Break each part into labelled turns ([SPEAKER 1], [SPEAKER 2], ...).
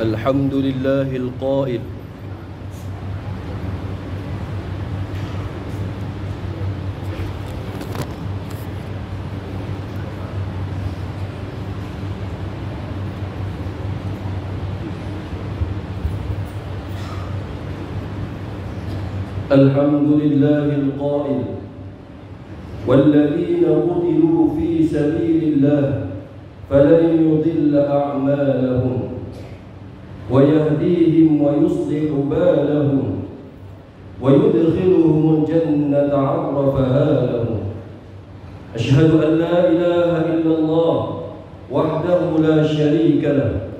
[SPEAKER 1] الحمد لله القائل
[SPEAKER 2] الحمد لله القائل والذين قتلوا في سبيل الله فلن يضل أعمالهم ويهديهم ويصلح بالهم ويدخلهم الجنة عرفها لهم. أشهد أن لا إله إلا الله وحده لا شريك له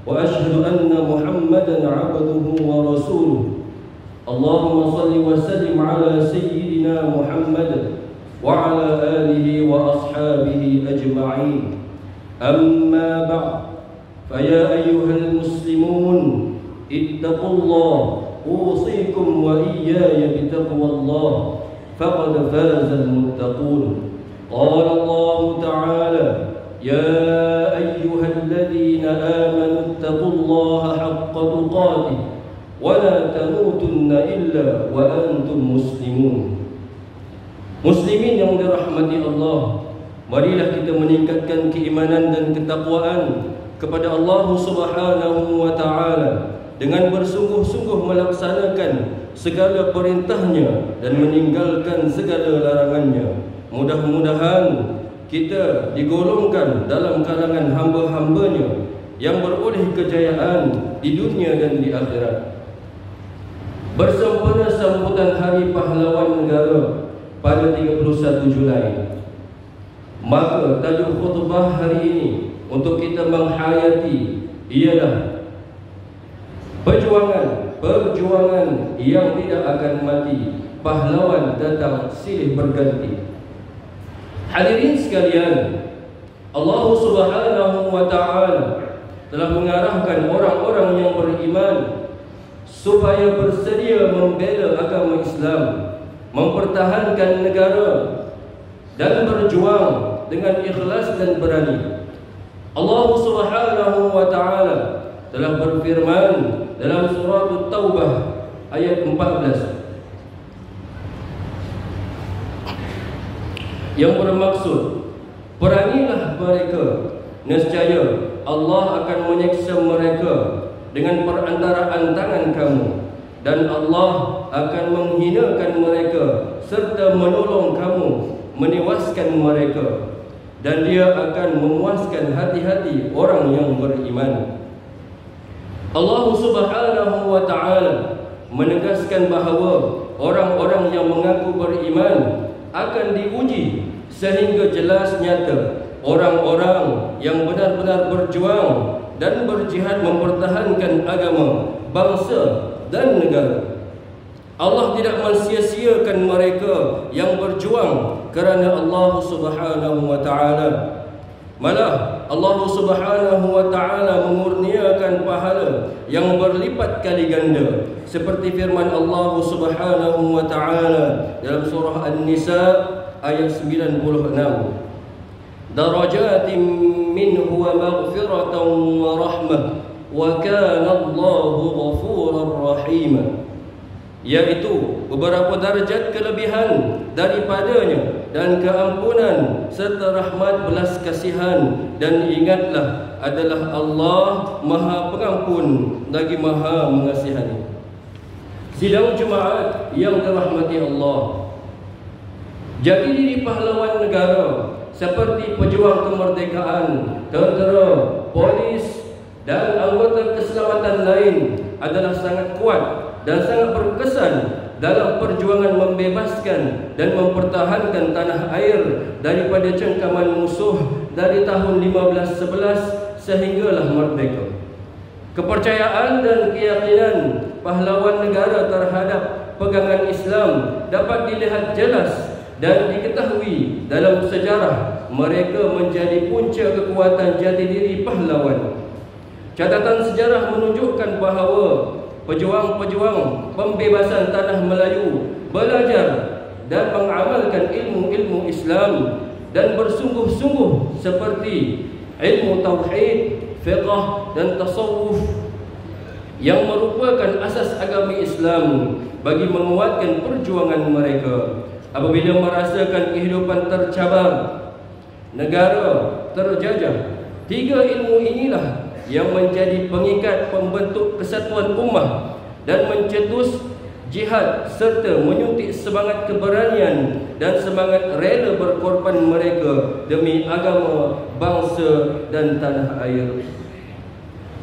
[SPEAKER 2] وأشهد أن محمدا عبده ورسوله. اللهم صل وسلم على سيدنا محمد وعلى آله وأصحابه أجمعين. أما بعد، فيا أيها المسلمون اتقوا الله، أوصيكم وإياي بتقوى الله، فقد فاز المتقون. قال الله تعالى: يا أيها الذين آمنوا اتقوا الله حق تقاته ولا تموتن إلا وأنتم مسلمون. Muslimin yang dirahmati Allah, marilah kita meningkatkan keimanan dan ketakwaan kepada Allah Subhanahu wa Ta'ala dengan bersungguh-sungguh melaksanakan segala perintahnya dan meninggalkan segala larangannya. Mudah-mudahan kita digolongkan dalam kalangan hamba-hambanya yang beroleh kejayaan di dunia dan di akhirat. Bersempena sambutan Hari Pahlawan Negara pada 31 Julai, maka tajuk khutbah hari ini untuk kita menghayati ialah perjuangan yang tidak akan mati, pahlawan datang silih berganti. Hadirin sekalian, Allah Subhanahu wa Ta'ala telah mengarahkan orang-orang yang beriman supaya bersedia membela agama Islam, mempertahankan negara dan berjuang dengan ikhlas dan berani. Allah Subhanahu wa Ta'ala telah berfirman dalam surah At-Taubah ayat 14 yang bermaksud, beranilah mereka, nescaya Allah akan menyiksa mereka dengan perantaraan tangan kamu, dan Allah akan menghinakan mereka serta menolong kamu menewaskan mereka, dan Dia akan memuaskan hati-hati orang yang beriman. Allah Subhanahu wa ta'ala menegaskan bahawa orang-orang yang mengaku beriman akan diuji sehingga jelas nyata orang-orang yang benar-benar berjuang dan berjihad mempertahankan agama, bangsa dan negara. Allah tidak mensia-siakan mereka yang berjuang kerana Allah Subhanahu wa ta'ala. Malah Allah Subhanahu wa ta'ala mengurniakan pahala yang berlipat kali ganda, seperti firman Allah Subhanahu wa ta'ala dalam surah An-Nisa ayat 96. Darajatin minhu wa maghfiratan wa rahmah wa kana Allahu ghafurar rahim. Iaitu beberapa darjat kelebihan daripadanya dan keampunan serta rahmat belas kasihan, dan ingatlah adalah Allah Maha Pengampun lagi Maha Mengasihani. Sidang Jumaat yang dirahmati Allah, jati diri pahlawan negara seperti pejuang kemerdekaan, tentera, polis dan anggota keselamatan lain adalah sangat kuat dan sangat berkesan dalam perjuangan membebaskan dan mempertahankan tanah air daripada cengkaman musuh dari tahun 1511 sehinggalah merdeka. Kepercayaan dan keyakinan pahlawan negara terhadap pegangan Islam dapat dilihat jelas dan diketahui dalam sejarah. Mereka menjadi punca kekuatan jati diri pahlawan. Catatan sejarah menunjukkan bahawa pejuang-pejuang pembebasan tanah Melayu belajar dan mengamalkan ilmu-ilmu Islam dan bersungguh-sungguh seperti ilmu tauhid, fiqh dan tasawuf yang merupakan asas agama Islam bagi menguatkan perjuangan mereka. Apabila merasakan kehidupan tercabar, negara terjajah, tiga ilmu inilah yang menjadi pengikat pembentuk kesatuan ummah dan mencetus jihad serta menyuntik semangat keberanian dan semangat rela berkorban mereka demi agama, bangsa dan tanah air.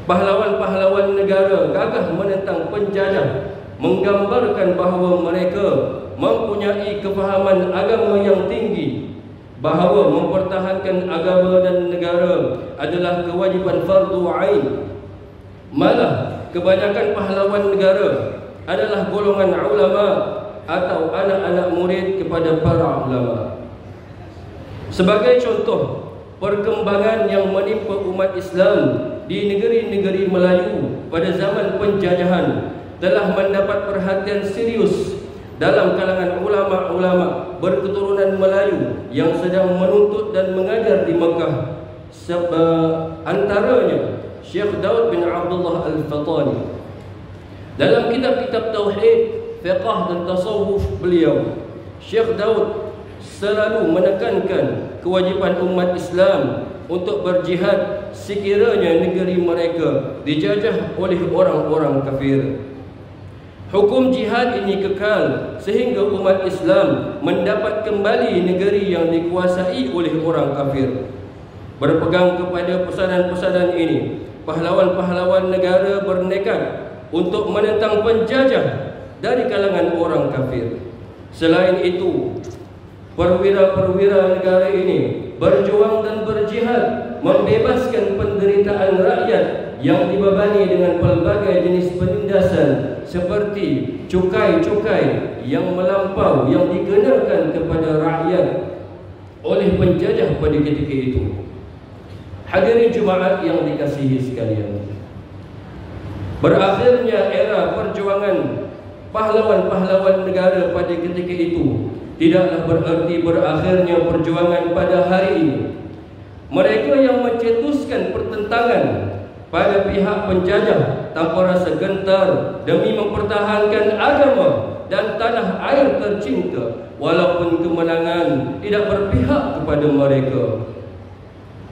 [SPEAKER 2] Pahlawan-pahlawan negara gagah menentang penjajah menggambarkan bahawa mereka mempunyai kefahaman agama yang tinggi, bahawa mempertahankan agama dan negara adalah kewajipan fardu ain. Malah kebanyakan pahlawan negara adalah golongan ulama atau anak-anak murid kepada para ulama. Sebagai contoh, perkembangan yang menimpa umat Islam di negeri-negeri Melayu pada zaman penjajahan telah mendapat perhatian serius dalam kalangan ulama-ulama berketurunan Melayu yang sedang menuntut dan mengajar di Mekah. Antaranya Syekh Daud bin Abdullah Al-Fatani. Dalam kitab-kitab tauhid, fiqh dan tasawuf beliau, Syekh Daud selalu menekankan kewajipan umat Islam untuk berjihad sekiranya negeri mereka dijajah oleh orang-orang kafir. Hukum jihad ini kekal sehingga umat Islam mendapat kembali negeri yang dikuasai oleh orang kafir. Berpegang kepada pesanan-pesanan ini, pahlawan-pahlawan negara bernekat untuk menentang penjajah dari kalangan orang kafir. Selain itu, perwira-perwira negara ini berjuang dan berjihad membebaskan penderitaan rakyat yang dibebani dengan pelbagai jenis penindasan seperti cukai-cukai yang melampau yang dikenakan kepada rakyat oleh penjajah pada ketika itu. Hadirin Jumaat yang dikasihi sekalian, berakhirnya era perjuangan pahlawan-pahlawan negara pada ketika itu tidaklah berarti berakhirnya perjuangan pada hari ini. Mereka yang mencetuskan pertentangan pada pihak penjajah tanpa rasa gentar demi mempertahankan agama dan tanah air tercinta, walaupun kemenangan tidak berpihak kepada mereka.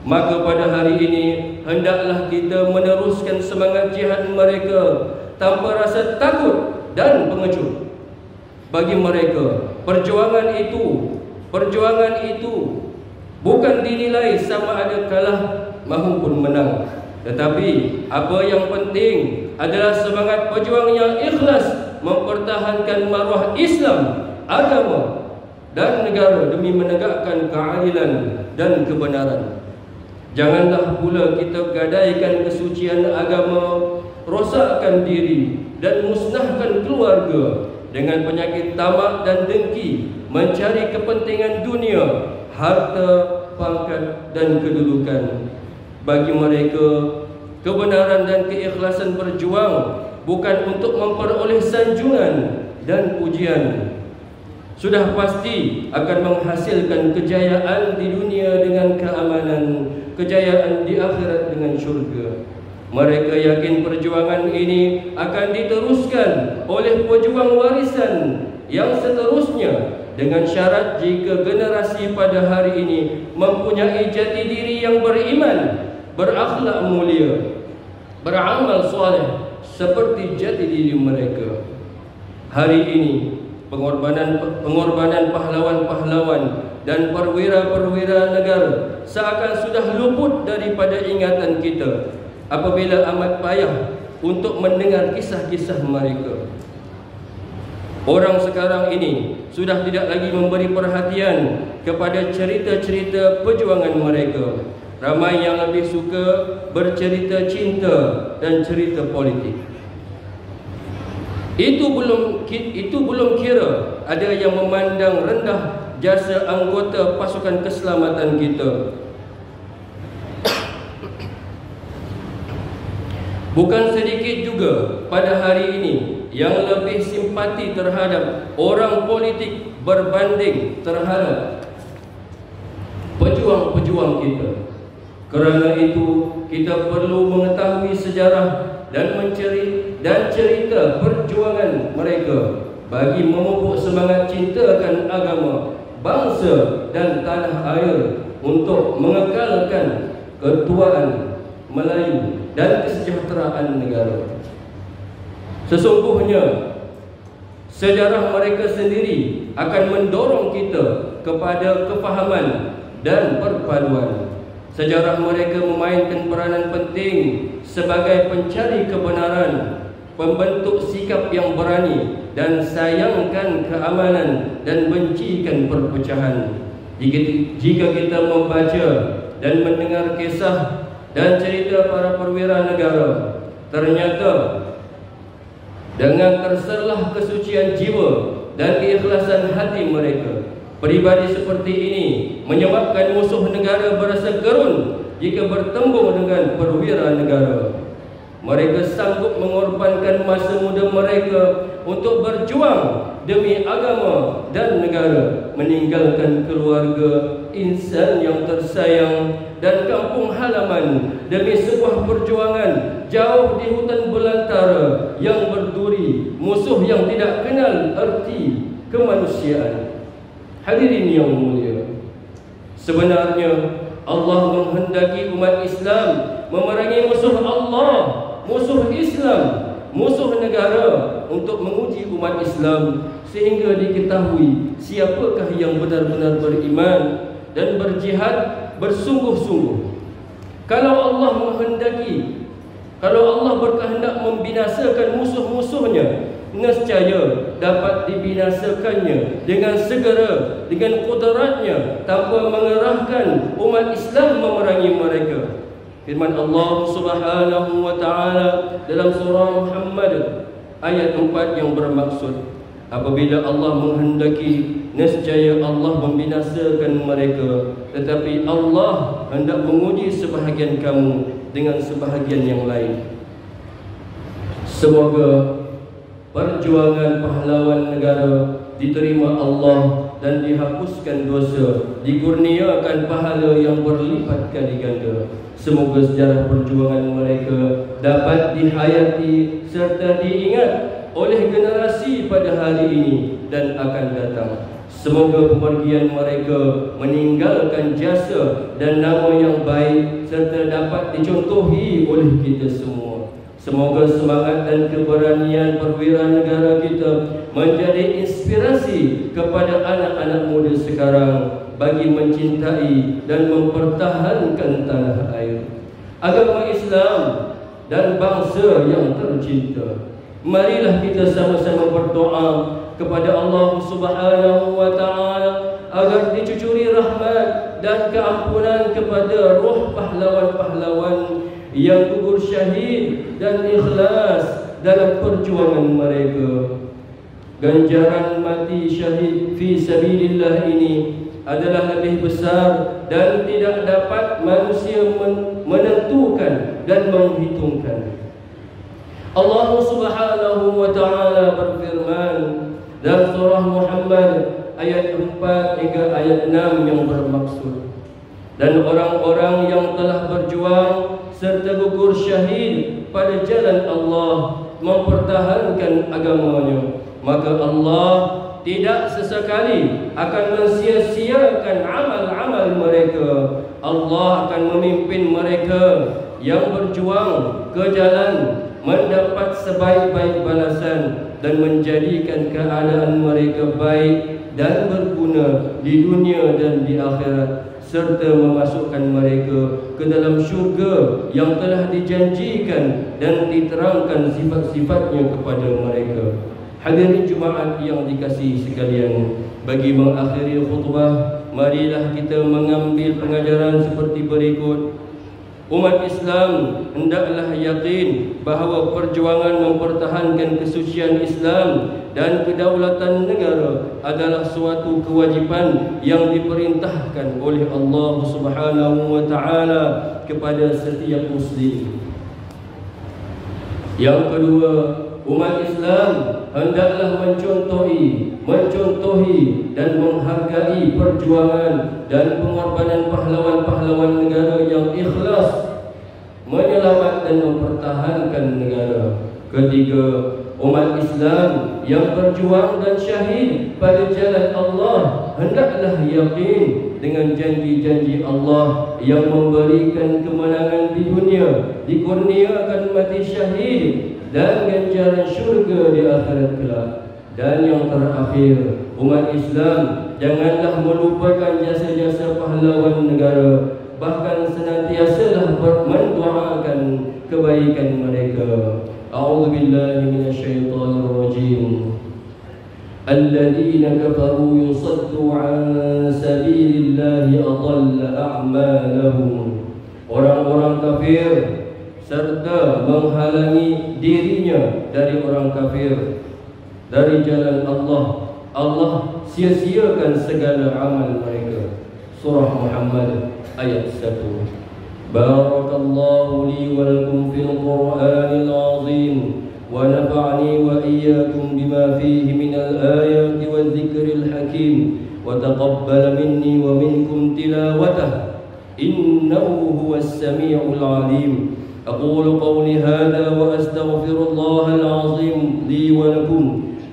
[SPEAKER 2] Maka pada hari ini hendaklah kita meneruskan semangat jihad mereka tanpa rasa takut dan pengecut. Bagi mereka, perjuangan itu bukan dinilai sama ada kalah maupun menang, tetapi apa yang penting adalah semangat pejuang yang ikhlas mempertahankan maruah Islam, agama dan negara demi menegakkan keadilan dan kebenaran. Janganlah pula kita gadaikan kesucian agama, rosakkan diri dan musnahkan keluarga dengan penyakit tamak dan dengki, mencari kepentingan dunia, harta, pangkat dan kedudukan. Bagi mereka, kebenaran dan keikhlasan berjuang bukan untuk memperoleh sanjungan dan pujian. Sudah pasti akan menghasilkan kejayaan di dunia dengan keamanan, kejayaan di akhirat dengan syurga. Mereka yakin perjuangan ini akan diteruskan oleh pejuang warisan yang seterusnya, dengan syarat jika generasi pada hari ini mempunyai jati diri yang beriman, berakhlak mulia, beramal soleh seperti jati diri mereka. Hari ini pengorbanan pahlawan-pahlawan dan perwira-perwira negara seakan sudah luput daripada ingatan kita apabila amat payah untuk mendengar kisah-kisah mereka. Orang sekarang ini sudah tidak lagi memberi perhatian kepada cerita-cerita perjuangan mereka. Ramai yang lebih suka bercerita cinta dan cerita politik. Itu belum kira ada yang memandang rendah jasa anggota pasukan keselamatan kita. Bukan sedikit juga pada hari ini yang lebih simpati terhadap orang politik berbanding terhadap pejuang-pejuang kita. Kerana itu, kita perlu mengetahui sejarah dan cerita perjuangan mereka bagi memupuk semangat cinta akan agama, bangsa dan tanah air untuk mengekalkan ketuaan Melayu dan kesejahteraan negara. Sesungguhnya sejarah mereka sendiri akan mendorong kita kepada kefahaman dan perpaduan. Sejarah mereka memainkan peranan penting sebagai pencari kebenaran, pembentuk sikap yang berani dan sayangkan keamanan dan bencikan perpecahan. Jika kita membaca dan mendengar kisah dan cerita para perwira negara, ternyata dengan terserlah kesucian jiwa dan keikhlasan hati mereka, pribadi seperti ini menyebabkan musuh negara berasa gerun jika bertembung dengan perwira negara. Mereka sanggup mengorbankan masa muda mereka untuk berjuang demi agama dan negara, meninggalkan keluarga, insan yang tersayang dan kampung halaman demi sebuah perjuangan jauh di hutan belantara yang berduri, musuh yang tidak kenal arti kemanusiaan. Hadirin yang mulia, sebenarnya Allah menghendaki umat Islam memerangi musuh Allah, musuh Islam, musuh negara untuk menguji umat Islam sehingga diketahui siapakah yang benar-benar beriman dan berjihad bersungguh-sungguh. Kalau Allah berkehendak membinasakan musuh-musuhnya, nescaya dapat dibinasakannya dengan segera, dengan qudratnya, tanpa mengerahkan umat Islam memerangi mereka. Firman Allah Subhanahu wa taala dalam surah Muhammad ayat 4 yang bermaksud, apabila Allah menghendaki, nescaya Allah membinasakan mereka, tetapi Allah hendak menguji sebahagian kamu dengan sebahagian yang lain. Semoga perjuangan pahlawan negara diterima Allah dan dihapuskan dosa, dikurniakan pahala yang berlipat kali ganda. Semoga sejarah perjuangan mereka dapat dihayati serta diingat oleh generasi pada hari ini dan akan datang. Semoga pemergian mereka meninggalkan jasa dan nama yang baik serta dapat dicontohi oleh kita semua. Semoga semangat dan keberanian perwira negara kita menjadi inspirasi kepada anak-anak muda sekarang bagi mencintai dan mempertahankan tanah air, agama Islam dan bangsa yang tercinta. Marilah kita sama-sama berdoa kepada Allah Subhanahu wa taala agar dicucuri rahmat dan keampunan kepada roh pahlawan-pahlawan yang gugur syahid dan ikhlas dalam perjuangan mereka. Ganjaran mati syahid fi sabilillah ini adalah lebih besar dan tidak dapat manusia menentukan dan menghitungkan. Allah Subhanahu wa taala berfirman dalam surah Muhammad ayat 4 hingga ayat 6 yang bermaksud, dan orang-orang yang telah berjuang serta gugur syahid pada jalan Allah mempertahankan agamanya, maka Allah tidak sesekali akan mensia-siakan amal-amal mereka. Allah akan memimpin mereka yang berjuang ke jalan mendapat sebaik-baik balasan dan menjadikan keadaan mereka baik dan berguna di dunia dan di akhirat, serta memasukkan mereka ke dalam syurga yang telah dijanjikan dan diterangkan sifat-sifatnya kepada mereka. Hadirin Jumaat yang dikasihi sekalian, bagi mengakhiri khutbah, marilah kita mengambil pengajaran seperti berikut. Umat Islam hendaklah yakin bahawa perjuangan mempertahankan kesucian Islam dan kedaulatan negara adalah suatu kewajipan yang diperintahkan oleh Allah Subhanahu wa taala kepada setiap muslim. Yang kedua, umat Islam hendaklah mencontohi dan menghargai perjuangan dan pengorbanan pahlawan-pahlawan negara yang ikhlas menyelamat dan mempertahankan negara. Ketiga, umat Islam yang berjuang dan syahid pada jalan Allah hendaklah yakin dengan janji-janji Allah yang memberikan kemenangan di dunia, dikurniakan mati syahid dan ganjaran syurga di akhirat kelak. Dan yang terakhir, umat Islam janganlah melupakan jasa-jasa pahlawan negara, bahkan senantiasalah mendoakan kebaikan mereka. A'udzu billahi minasyaitonir rajim. Alladzina kafaru yusaddu 'an sabilillahi adalla a'malahum. Orang-orang kafir serta menghalangi dirinya dari orang kafir dari jalan Allah, Allah sia-siakan segala amal mereka. Surah Muhammad ayat 1. Barakallahu li wa lakum fil Qur'anil azim wa nafa'ani wa iyyakum bima fihi minal ayati wadh dhikril hakim wa taqabbal minni wa minkum tilawatah innahu huwas sami'ul alim. أقول قولي هذا وأستغفر الله العظيم لي ولكم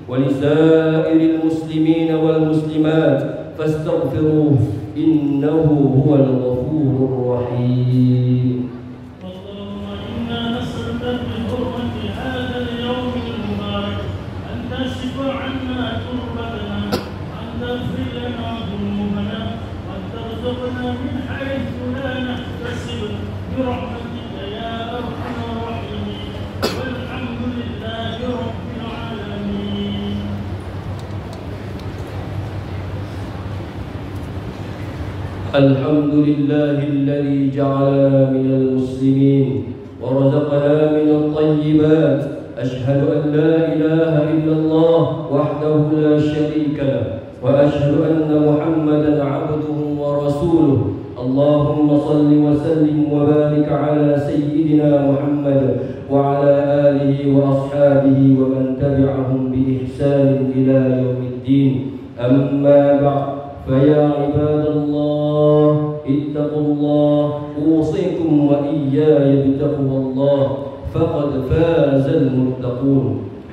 [SPEAKER 2] ولسائر المسلمين والمسلمات فاستغفروه إنه هو الغفور الرحيم.
[SPEAKER 3] اللهم إنا نسألك بحرمة هذا اليوم المبارك أن تكشف عنا كربتنا وأن تغفر لنا ذنوبنا وأن ترزقنا من حيث لا نحتسب برحمتك يا أرحم الراحمين والحمد لله رب العالمين.
[SPEAKER 2] الحمد لله الذي جعلنا من المسلمين ورزقنا من الطيبات. أشهد أن لا إله إلا الله وحده لا شريك له وأشهد أن محمدا عبده ورسوله. اللهم صل وسلم وبارك على سيدنا محمد وعلى آله وأصحابه ومن تبعهم بإحسان إلى يوم الدين. أما بعد، فيا عباد الله اتقوا الله، أوصيكم وإياي بتقوى الله فقد فاز المتقون.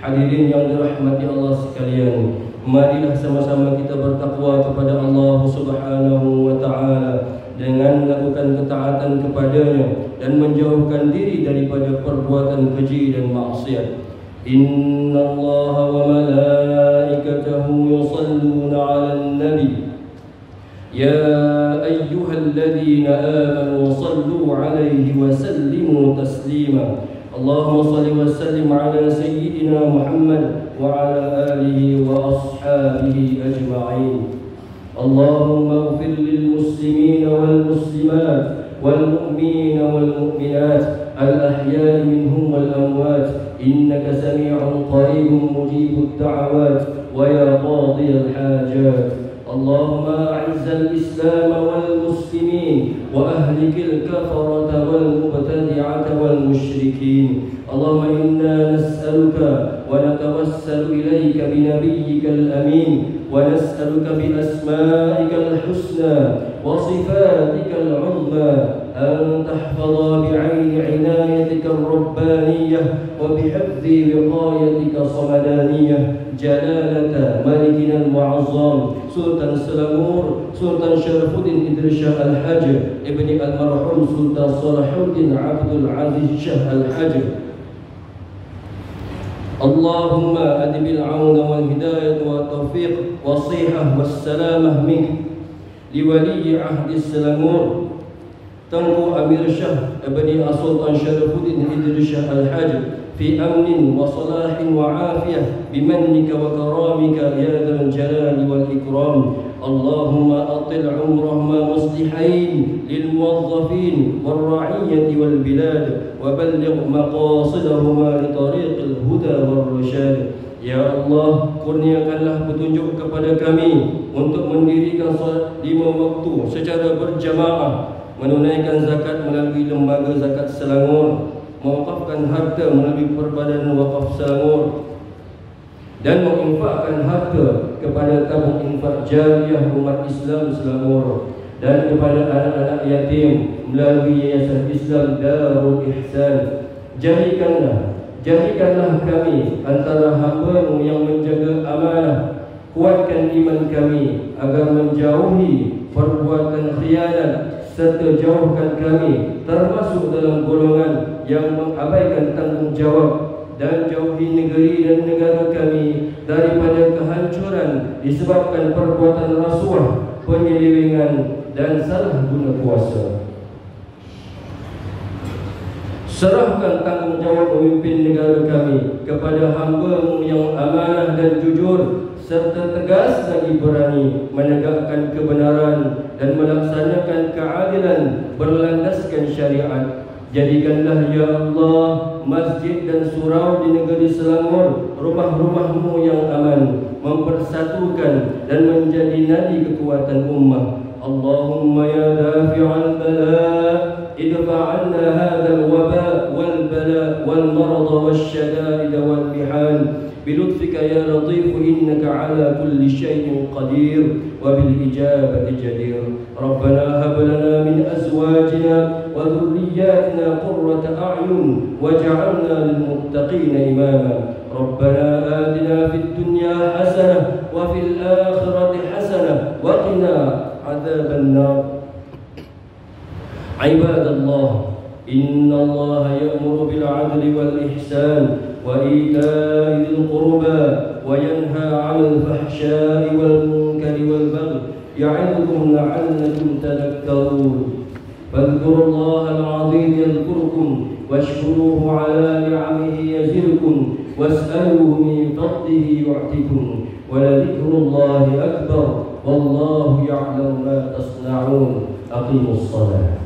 [SPEAKER 2] Hadirin yang dirahmati Allah sekalian, marilah sama-sama kita bertakwa kepada Allah Subhanahu wa taala dengan melakukan ketaatan kepadanya dan menjauhkan diri daripada perbuatan keji dan maksiat. Innallaha wa malaikatahu yusalluna 'alan nabi ya ayyuhalladzina amanu sallu 'alaihi wa sallimu taslima. Allahumma salli wa sallim 'ala sayyidina Muhammad wa 'ala alihi wa ashabihi ajma'in. Allahumma ighfir lil muslimina wal muslimat wal mu'minina wal mu'minat al ahya'i minhum wal amwat innaka sami'un qaribun mujibud da'awat wa ya qadiyal hajat. اللهم أعز الإسلام والمسلمين وأهلك الكفرة والمبتدعة والمشركين. اللهم إنا نسألك ونتوسل إليك بنبيك الأمين ونسألك بأسمائك الحسنى وصفاتك العظمى أن تحفظ بعين عنايتك الربانية وبحفظ وقايتك الصمدانية جلالة ملكنا المعظم سلطان سلامور سلطان شرف الدين إدريس شاه الحاج ابن المرحوم سلطان صلاح الدين عبد العزيز شاه الحاج. اللهم أدم العون والهداية والتوفيق والصحة والسلامة منك لولي عهد السلامور Tengku Amir Shah Ibni As-Sultan Syarifuddin Idris Shah Al-Hajj fi amnin wa salahin wa afiyah bimannika wa karamika ya dzal jalali wal ikram. Allahumma atil umrahuma muslihain lil muwazzafin wal ra'iyyati wal bilad wa balligh maqasidahuma li tariqil huda wal rasyad. Ya Allah, kurniakanlah petunjuk kepada kami untuk mendirikan salat 5 waktu secara berjamaah, menunaikan zakat melalui lembaga zakat Selangor, mewakafkan harta melalui Perbadanan Wakaf Selangor, dan menginfakkan harta kepada tabung infak jariah umat Islam Selangor dan kepada anak-anak yatim melalui Yayasan Islam Darul Ihsan. Jadikanlah kami antara hamba-Mu yang menjaga amanah. Kuatkan iman kami agar menjauhi perbuatan khianat, serta jauhkan kami termasuk dalam golongan yang mengabaikan tanggungjawab, dan jauhi negeri dan negara kami daripada kehancuran disebabkan perbuatan rasuah, penyelewengan dan salah guna kuasa. Serahkan tanggungjawab memimpin negara kami kepada hamba-Mu yang amanah dan jujur, serta tegas lagi berani menegakkan kebenaran dan melaksanakan keadilan berlandaskan syariat. Jadikanlah ya Allah masjid dan surau di negeri Selangor rumah-rumah-Mu yang aman, mempersatukan dan menjadi nadi kekuatan ummah. Allahumma ya dafi'al bala idfa' 'anna hadzal waba wal bala wal marad wasyada'id wal mihan بلطفك يا لطيف إنك على كل شيء قدير وبالإجابة جدير. ربنا هب لنا من أزواجنا وذرياتنا قرة أعين واجعلنا للمتقين إماما. ربنا آتنا في الدنيا حسنة وفي الآخرة حسنة وقنا عذاب النار. عباد الله، إن الله يأمر بالعدل والإحسان وإيتاء ذي القربى وينهى عن الفحشاء والمنكر والبغي يعظكم لعلكم تذكرون. فاذكروا الله العظيم يذكركم واشكروه على نعمه يزدكم واسألوه من فضله يعطكم ولذكر الله أكبر والله يعلم ما تصنعون. أقيموا الصلاة.